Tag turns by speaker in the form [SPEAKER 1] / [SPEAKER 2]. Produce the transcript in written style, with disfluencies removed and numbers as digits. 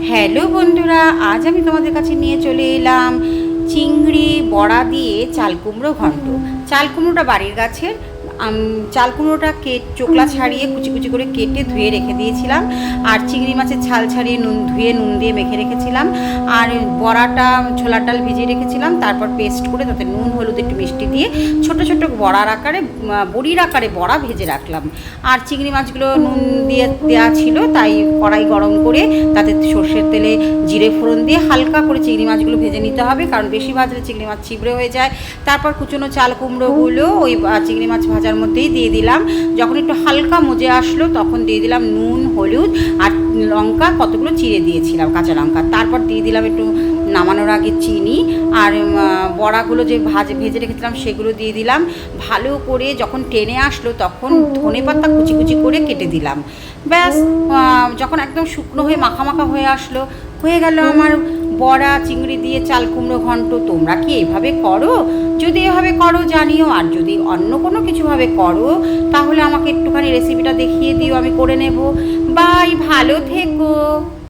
[SPEAKER 1] Hello বন্ধুরা, আজ আমি তোমাদের কাছে নিয়ে চলে এলাম চিংড়ি বড়া দিয়ে চাল কুমড়ো ঘন্ট। চাল কুমড়োটা বাড়ির গাছের। চাল কুমড়োটা চোকলা ছাড়িয়ে কুচি কুচি করে কেটে ধুয়ে রেখে দিয়েছিলাম, আর চিংড়ি মাছের ছাল ছাড়িয়ে নুন দিয়ে মেখে রেখেছিলাম, আর বড়াটা ছোলার ডাল ভিজিয়ে রেখেছিলাম, তারপর পেস্ট করে তাতে নুন হলুদ একটু মিষ্টি দিয়ে ছোট ছোট বড়ির আকারে বড়া ভেজে রাখলাম। আর চিংড়ি মাছগুলো নুন দিয়ে দেওয়া ছিল, তাই কড়াই গরম করে তাতে সর্ষের তেলে জিরে ফোড়ন দিয়ে হালকা করে চিংড়ি মাছগুলো ভেজে নিতে হবে, কারণ বেশি ভাজলে চিংড়ি মাছ ছিবড়ে হয়ে যায়। তারপর কুচনো চাল কুমড়োগুলো ওই চিংড়ি মাছ ভাজার মধ্যেই দিয়ে দিলাম। যখন একটু হালকা মজে আসলো তখন দিয়ে দিলাম নুন হলুদ আর লঙ্কা কতগুলো চিড়ে দিয়েছিলাম, কাঁচা লঙ্কা। তারপর দিয়ে দিলাম একটু নামানোর আগে চিনি, আর বড়াগুলো যে ভেজে রেখেছিলাম সেগুলো দিয়ে দিলাম। ভালো করে যখন টেনে আসলো তখন ধনেপাতা কুচি কুচি করে কেটে দিলাম। ব্যাস, যখন একদম শুকনো হয়ে মাখা মাখা হয়ে আসলো, হয়ে গেল আমার বড়া চিংড়ি দিয়ে চাল কুমড়ো ঘন্ট। তোমরা কি এইভাবে করো? যদি এভাবে করো জানিও, আর যদি অন্য কোনো কিছুভাবে করো তাহলে আমাকে একটুখানি রেসিপিটা দেখিয়ে দিও, আমি করে নেব। বাই, ভালো থেকো।